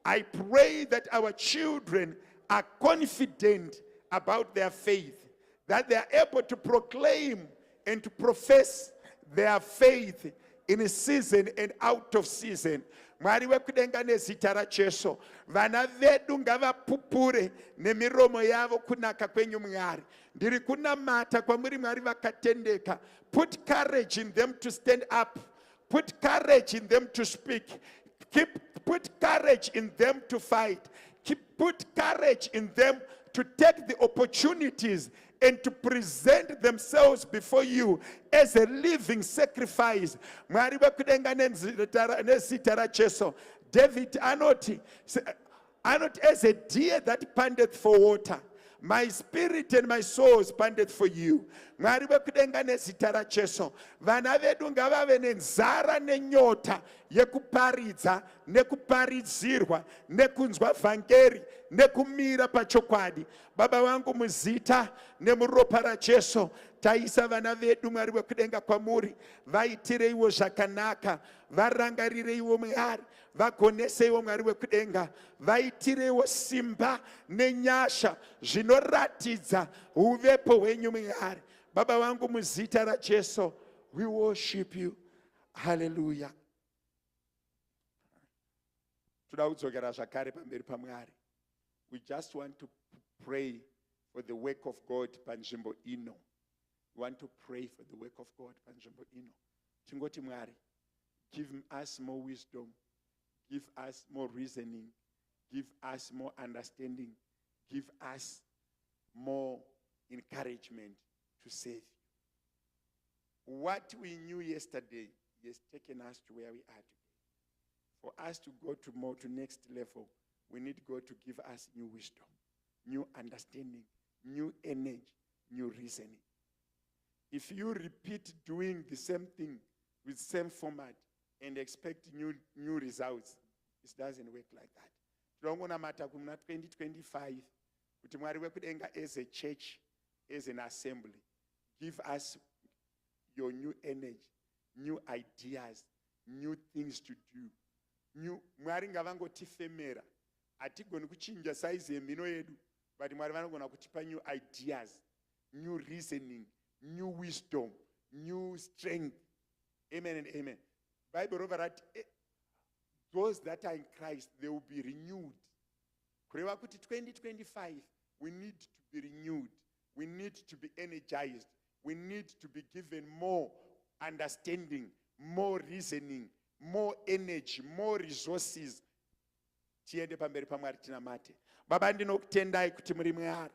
I pray that our children are confident about their faith, that they are able to proclaim and to profess their faith in a season and out of season. Mwari wekudenga nezita raJesu, vana vedu ngavapupure nemiromo yavo kunaka kwenyu Mwari. Ndiri kunamata kwamuri Mwari vakatendeka. Put courage in them to stand up. Put courage in them to speak. Put courage in them to fight. Put courage in them to take the opportunities and to present themselves before you as a living sacrifice. Mwari wekudenga nezita raJesu. David anoti as a deer that panteth for water, my spirit and my soul panteth for you. Mwari wekudenga nezita raJesu, vana vedu ngavave nenzara nenyota yekuparidza nekuparidzirwa nekunzwa vhangeri nekumira pachokwadi. Baba vangu, muzita nemuropa raJesu, taisa vana vedu Mwari wekudenga kwamuri, vaitireiwo zvakanaka, varangarireiwo Mwari, vagoneseiwo Mwari wekudenga, vaitireiwo simba nenyasha zvinoratidza uvepo hwenyu Mwari. Baba vangu, muzita raJesu, we worship you. Hallelujah. Toda kudzokera zvakare pamberi paMwari. We just want to pray for the work of God panzvimbo ino. We want to pray for the work of God panzvimbo ino. Chingoti Mwari, give us more wisdom, give us more reasoning, give us more understanding, give us more encouragement to save you. What we knew yesterday has taken us to where we are today. For us to go to next level, we need God to give us new wisdom, new understanding, new energy, new reasoning. If you repeat doing the same thing with same format and expect new results. It doesn't work like that. Tinongonamata kuna 2025 kuti Mwari wekudenga as a church, as an assembly, give us your new energy, new ideas, new things to do. Mwari ngavangotifemera, hatigoni kuchinja size yemhino yedu, but Mwari vanogona kutipa new ideas, new reasoning, new wisdom, new strength. Amen and amen. Bible over that those that are in Christ, they will be renewed. Kureva kuti 2025, we need to be renewed. We need to be energized. We need to be given more understanding, more reasoning, more energy, more resources. Tiende pamberi paMwari tinamate. Baba ndinokutendai kuti muri Mwari.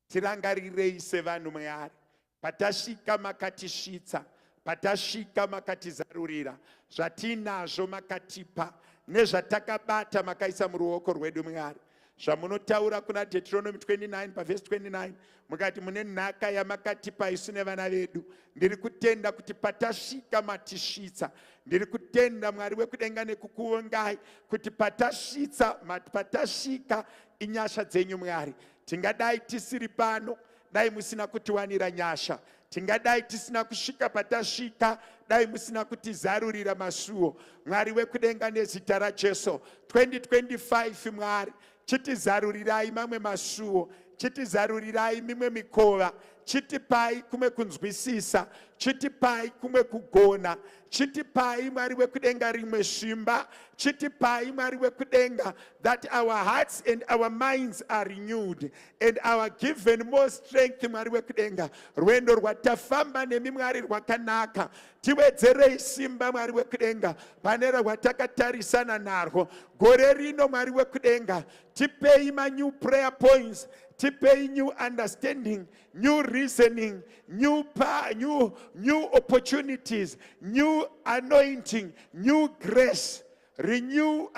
Tirangarirei sevanhu Mwari. Patashika makatisvitsa, patashika makatizarurira, zvatinazvo makatipa, nezvatakabata makaisa muruoko rwedu Mwari. Zvamunotaura kuna Deuteronomy 29 paverse 29, mukati mune nhaka yamakatipa isu nevana vedu. Ndiri kutenda kuti patashika matisvitsa. Ndiri kutenda Mwari wekudenga nekukuongai kuti patashitsa, patashika inyasha dzenyu Mwari. Tingadai tisiri pano, dai musina kutiwanira nyasha. Tingadai tisina kusvika patashika, dai musina kutizarurira masuo. Mwari wekudenga nezita raJesu, 2025 Mwari, chitizarurirai mamwe masuo, chitizarurirai mimwe mikova, chitipai kumwe kunzwisisa, chitipai kumwe kugona, chitipai Mwari wekudenga rimwe shimba, chitipai Mwari wekudenga, that our hearts and our minds are renewed and our given more strength Mwari wekudenga. Rwendo rwatafamba nemi Mwari rwakanaka, tiwedzerei simba Mwari wekudenga pane rwatakatarisana narwo. Gore rino Mwari wekudenga, tipei ma new prayer points, tipei new understanding, new reasoning, new opportunities, new anointing, new grace. Renew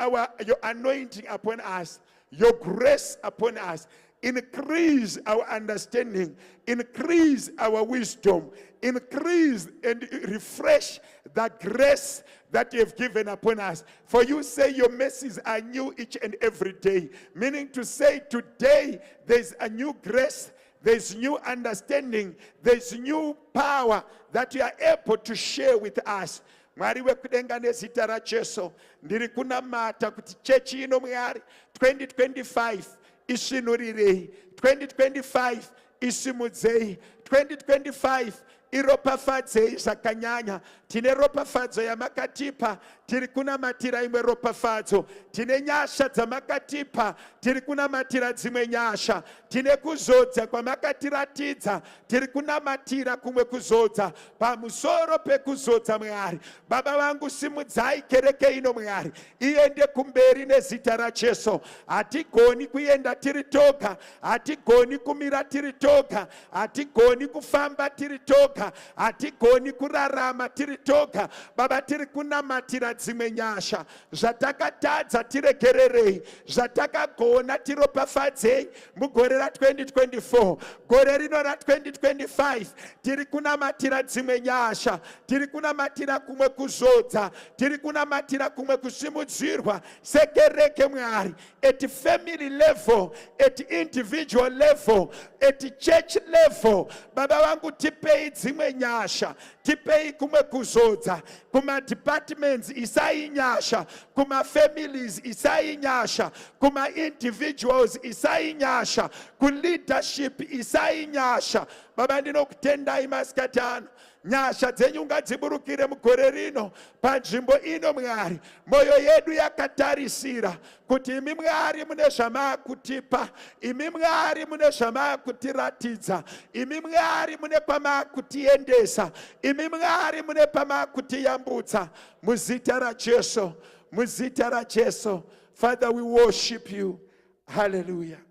your anointing upon us, your grace upon us. Increase our understanding, increase our wisdom, increase and refresh that grace that you have given upon us. For you say your mercies are new each and every day. Meaning to say today there's a new grace, there's new understanding, there's new power that you are able to share with us. Mwari wekudenga nezita raJesu, ndiri kunamata kuti chechi ino Mwari 2025 isvinurirei, 2025 isimudzei, 2025 iropafadzei zvakanyanya. Tine ropafadzo yamakatipa, tiri kunamatira imwe ropafadzo. Tine nyasha dzamakatipa, tiri kunamatira dzimwe nyasha. Tine kuzodza kwamakatiratidza, tiri kunamatira kumwe kuzodza. Pamusoro pekuzodza Mwari, Baba vangu simudzai kereke ino Mwari, iende kumberi nezita raJesu. Hatigoni kuenda tiri toga, hatigoni kumira tiri toga, hatigoni kufamba tiri toga, hatigoni kurarama tiri toga. Baba tiri kunamatira dzimwe nyasha, zvatakatadza tiregererei, zvatakagona tiropafadzei mugore ra 2024. Gore rino ra 2025 tiri kunamatira dzimwe nyasha, tiri kunamatira kumwe kuzodza, tiri kunamatira kumwe kusimudzirwa sekereke Mwari, at family level, at individual level, at church level. Baba vangu tipei dzimwe nyasha, tipei kumwe kuzodza, kuma departments isai nyasha, kuma families isai nyasha, kuma individuals isai nyasha, ku leadership isai nyasha. Baba ndinokutendai masikati ano, nyasha dzenyu ngadziburukire mugore rino panzvimbo ino Mwari. Moyo yedu yakatarisira kuti imi Mwari mune zvamakutipa, imi Mwari mune zvamakutiratidza, imi Mwari mune kwamakutiendesa, imi Mwari mune pamakutiyambutsa. Muzita raJesu, muzita raJesu. Father, we worship you. Hallelujah.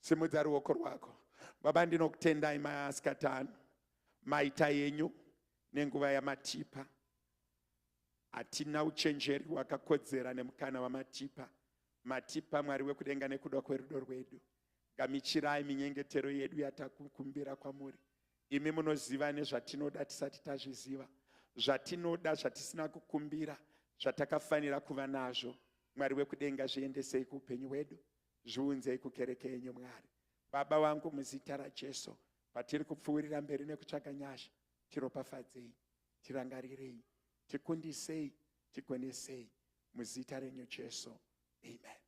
Simudza ruoko rwako. Baba ndinokutendai masikati ano, maita yenyu nenguva yamatipa. Hatina uchenjeri hwakakodzera nemukana wamatipa. Matipa Mwari wekudenga nekuda kwerudo rwedu. Gamichirai minyengetero yedu yatakukumbira kwamuri. Imi munoziva nezvatinoda tisati tazviziva. zvatinoda, zvatisina kukumbira, zvatakafanira kuva nazvo. Mwari wekudenga, zviendesei kuupenyu hwedu, zviunzei kukereke yenyu Mwari. Baba vangu, muzita raJesu, patiri kupfuurira mberi nekutsvaka nyasha, tiropafadzei, tirangarirei, tikundisei, tigonesei, muzita renyu Jesu. Amen.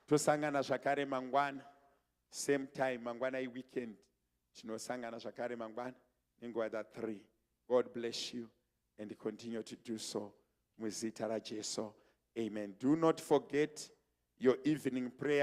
Tosangana zvakare mangwana, same time, mangwana weekend. Tinosangana zvakare mangwana, nenguva dza3. God bless you and continue to do so. Muzita raJesu. Amen. Do not forget your evening prayer.